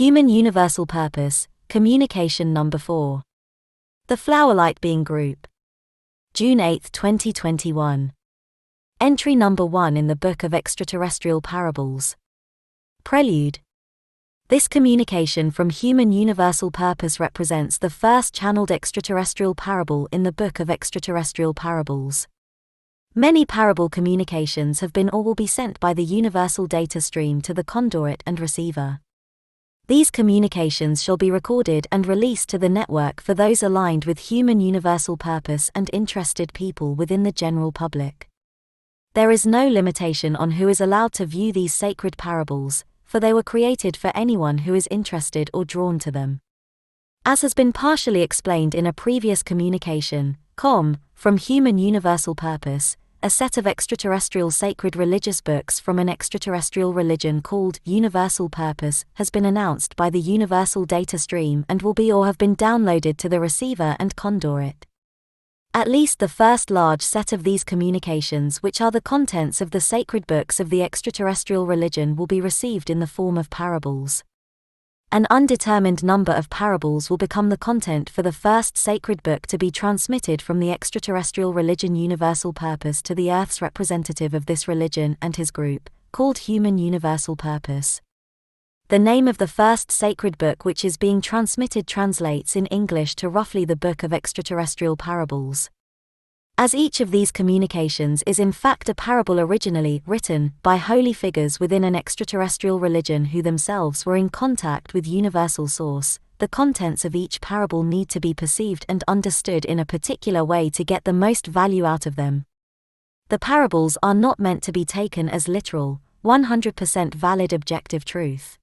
Human Universal Purpose, Communication Number 4. The Flowerlight Being Group. June 8, 2021. Entry number 1 in the Book of Extraterrestrial Parables. Prelude. This communication from Human Universal Purpose represents the first channeled extraterrestrial parable in the Book of Extraterrestrial Parables. Many parable communications have been or will be sent by the universal data stream to the conduit and receiver. These communications shall be recorded and released to the network for those aligned with human universal purpose and interested people within the general public. There is no limitation on who is allowed to view these sacred parables, for they were created for anyone who is interested or drawn to them. As has been partially explained in a previous communication, from Human Universal Purpose, a set of extraterrestrial sacred religious books from an extraterrestrial religion called Universal Purpose has been announced by the universal data stream and will be or have been downloaded to the receiver and conduit. At least the first large set of these communications, which are the contents of the sacred books of the extraterrestrial religion, will be received in the form of parables. An undetermined number of parables will become the content for the first sacred book to be transmitted from the extraterrestrial religion Universal Purpose to the Earth's representative of this religion and his group, called Human Universal Purpose. The name of the first sacred book which is being transmitted translates in English to roughly the Book of Extraterrestrial Parables. As each of these communications is in fact a parable originally written by holy figures within an extraterrestrial religion who themselves were in contact with universal source, the contents of each parable need to be perceived and understood in a particular way to get the most value out of them. The parables are not meant to be taken as literal, 100% valid objective truth.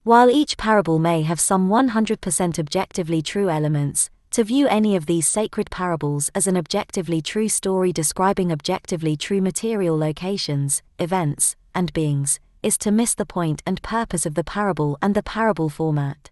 While each parable may have some 100% objectively true elements, to view any of these sacred parables as an objectively true story describing objectively true material locations, events, and beings, is to miss the point and purpose of the parable and the parable format.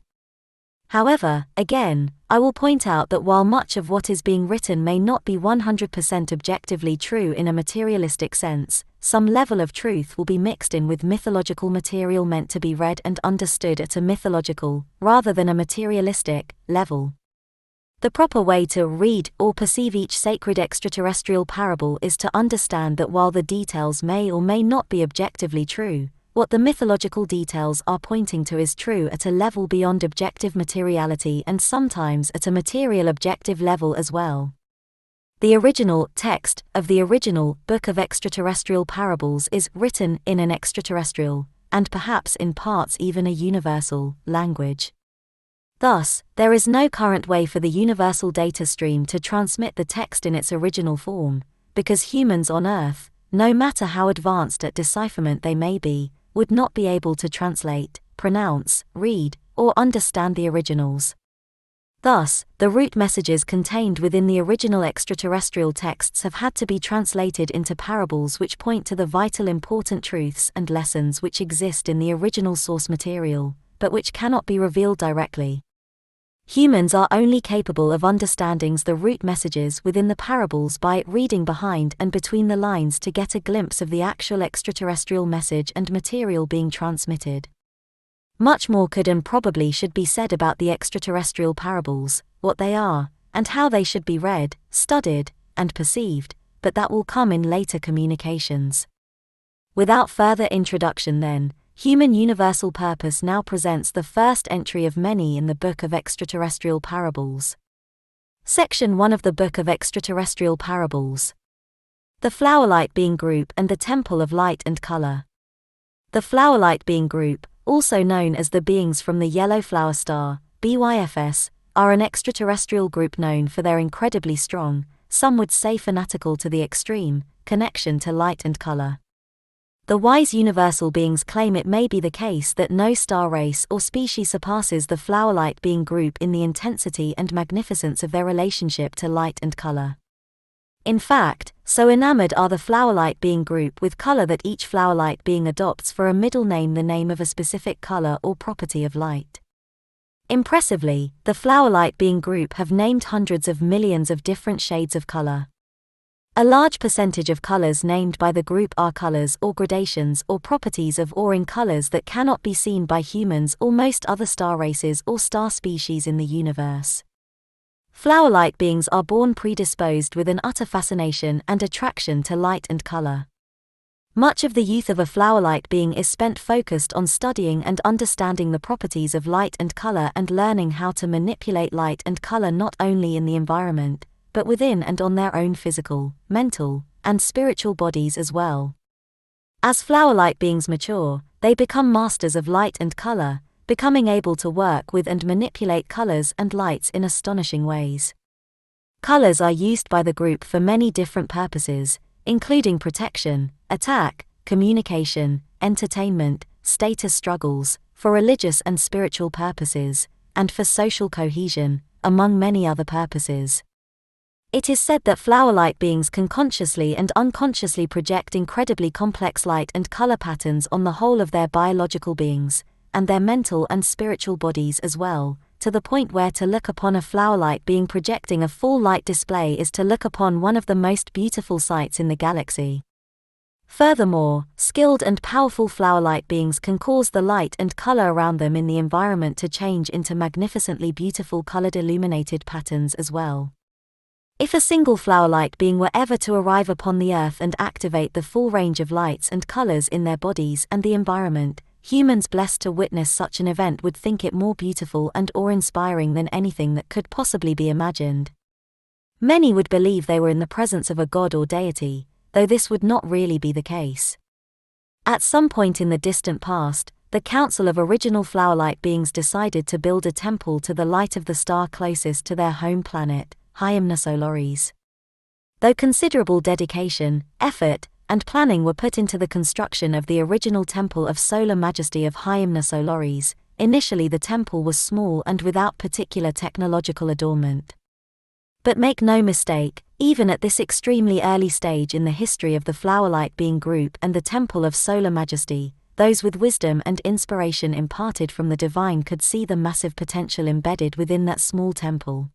However, again, I will point out that while much of what is being written may not be 100% objectively true in a materialistic sense, some level of truth will be mixed in with mythological material meant to be read and understood at a mythological, rather than a materialistic, level. The proper way to read or perceive each sacred extraterrestrial parable is to understand that while the details may or may not be objectively true, what the mythological details are pointing to is true at a level beyond objective materiality and sometimes at a material objective level as well. The original text of the original Book of Extraterrestrial Parables is written in an extraterrestrial, and perhaps in parts even a universal, language. Thus, there is no current way for the universal data stream to transmit the text in its original form, because humans on Earth, no matter how advanced at decipherment they may be, would not be able to translate, pronounce, read, or understand the originals. Thus, the root messages contained within the original extraterrestrial texts have had to be translated into parables which point to the vital important truths and lessons which exist in the original source material, but which cannot be revealed directly. Humans are only capable of understanding the root messages within the parables by reading behind and between the lines to get a glimpse of the actual extraterrestrial message and material being transmitted. Much more could and probably should be said about the extraterrestrial parables, what they are, and how they should be read, studied, and perceived, but that will come in later communications. Without further introduction then, Human Universal Purpose now presents the first entry of many in the Book of Extraterrestrial Parables. Section 1 of the Book of Extraterrestrial Parables. The Flowerlight Being Group and the Temple of Light and Color. The Flowerlight Being Group, also known as the beings from the Yellow Flower Star, BYFS, are an extraterrestrial group known for their incredibly strong, some would say fanatical to the extreme, connection to light and color. The wise universal beings claim it may be the case that no star race or species surpasses the Flowerlight Being Group in the intensity and magnificence of their relationship to light and color. In fact, so enamored are the Flowerlight Being Group with color that each Flowerlight being adopts for a middle name the name of a specific color or property of light. Impressively, the Flowerlight Being Group have named hundreds of millions of different shades of color. A large percentage of colors named by the group are colors or gradations or properties of or in colors that cannot be seen by humans or most other star races or star species in the universe. Flowerlight beings are born predisposed with an utter fascination and attraction to light and color. Much of the youth of a flowerlight being is spent focused on studying and understanding the properties of light and color and learning how to manipulate light and color not only in the environment, but within and on their own physical, mental, and spiritual bodies as well. As flowerlight beings mature, they become masters of light and color, becoming able to work with and manipulate colors and lights in astonishing ways. Colors are used by the group for many different purposes, including protection, attack, communication, entertainment, status struggles, for religious and spiritual purposes, and for social cohesion, among many other purposes. It is said that flowerlight beings can consciously and unconsciously project incredibly complex light and color patterns on the whole of their biological beings, and their mental and spiritual bodies as well, to the point where to look upon a flowerlight being projecting a full light display is to look upon one of the most beautiful sights in the galaxy. Furthermore, skilled and powerful flowerlight beings can cause the light and color around them in the environment to change into magnificently beautiful colored illuminated patterns as well. If a single flowerlight being were ever to arrive upon the Earth and activate the full range of lights and colors in their bodies and the environment, humans blessed to witness such an event would think it more beautiful and awe-inspiring than anything that could possibly be imagined. Many would believe they were in the presence of a god or deity, though this would not really be the case. At some point in the distant past, the Council of Original Flowerlight Beings decided to build a temple to the light of the star closest to their home planet, Hyamna Solaris. Though considerable dedication, effort, and planning were put into the construction of the original Temple of Solar Majesty of Hyamna Solaris, initially the temple was small and without particular technological adornment. But make no mistake, even at this extremely early stage in the history of the Flowerlight Being Group and the Temple of Solar Majesty, those with wisdom and inspiration imparted from the divine could see the massive potential embedded within that small temple.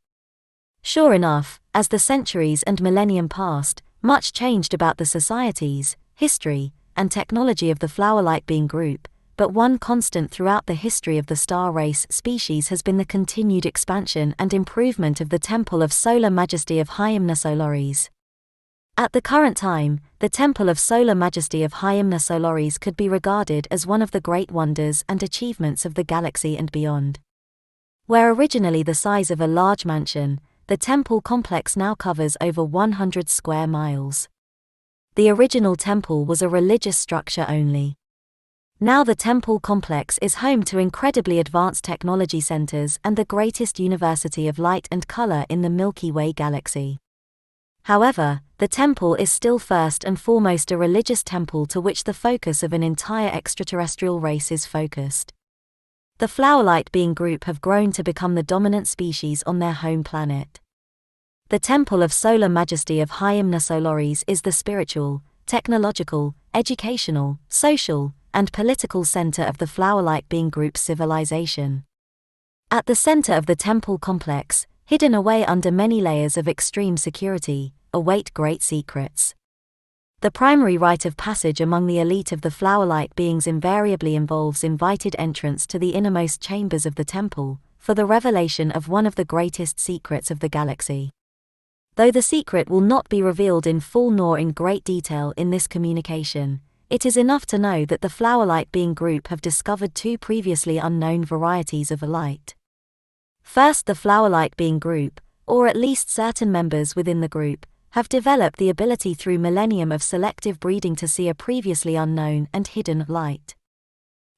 Sure enough, as the centuries and millennium passed, much changed about the societies, history, and technology of the Flowerlight Being Group, but one constant throughout the history of the star race species has been the continued expansion and improvement of the Temple of Solar Majesty of Hyamna Solaris. At the current time, the Temple of Solar Majesty of Hyamna Solaris could be regarded as one of the great wonders and achievements of the galaxy and beyond. Where originally the size of a large mansion, the temple complex now covers over 100 square miles. The original temple was a religious structure only. Now the temple complex is home to incredibly advanced technology centers and the greatest university of light and color in the Milky Way galaxy. However, the temple is still first and foremost a religious temple to which the focus of an entire extraterrestrial race is focused. The Flowerlight Being Group have grown to become the dominant species on their home planet. The Temple of Solar Majesty of Hyamna Solaris is the spiritual, technological, educational, social, and political center of the Flowerlight Being Group's civilization. At the center of the temple complex, hidden away under many layers of extreme security, await great secrets. The primary rite of passage among the elite of the Flowerlight beings invariably involves invited entrance to the innermost chambers of the temple, for the revelation of one of the greatest secrets of the galaxy. Though the secret will not be revealed in full nor in great detail in this communication, it is enough to know that the Flowerlight Being Group have discovered two previously unknown varieties of light. First, the Flowerlight Being Group, or at least certain members within the group, have developed the ability through millennium of selective breeding to see a previously unknown and hidden light.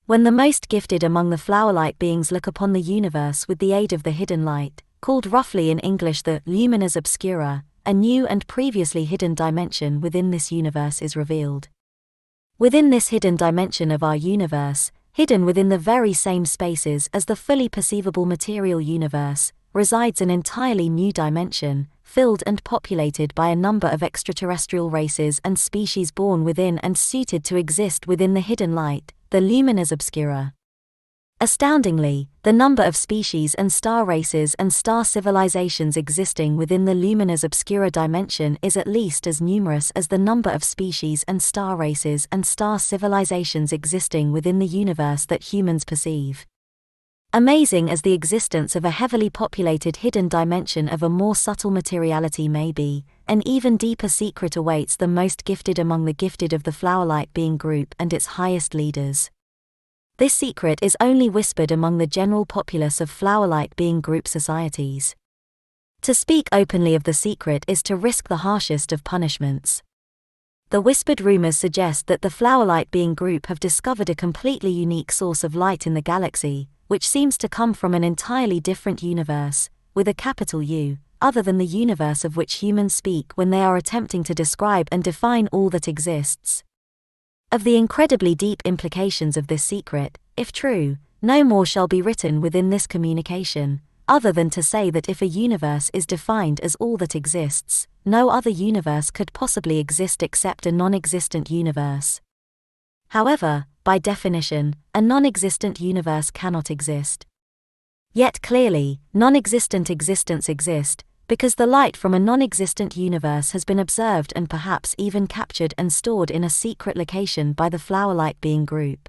When the most gifted among the Flowerlight beings look upon the universe with the aid of the hidden light, called roughly in English the luminas obscura, a new and previously hidden dimension within this universe is revealed. Within this hidden dimension of our universe, hidden within the very same spaces as the fully perceivable material universe, resides an entirely new dimension, filled and populated by a number of extraterrestrial races and species born within and suited to exist within the hidden light, the luminas obscura. Astoundingly, the number of species and star races and star civilizations existing within the Lumina's obscura dimension is at least as numerous as the number of species and star races and star civilizations existing within the universe that humans perceive. Amazing as the existence of a heavily populated hidden dimension of a more subtle materiality may be, an even deeper secret awaits the most gifted among the gifted of the Flowerlight Being Group and its highest leaders. This secret is only whispered among the general populace of Flowerlight Being Group societies. To speak openly of the secret is to risk the harshest of punishments. The whispered rumors suggest that the Flowerlight Being Group have discovered a completely unique source of light in the galaxy, which seems to come from an entirely different universe, with a capital U, other than the universe of which humans speak when they are attempting to describe and define all that exists. Of the incredibly deep implications of this secret, if true, no more shall be written within this communication, other than to say that if a universe is defined as all that exists, no other universe could possibly exist except a non-existent universe. However, by definition, a non-existent universe cannot exist. Yet clearly, non-existent existence exists, because the light from a non-existent universe has been observed and perhaps even captured and stored in a secret location by the Flowerlight Being Group.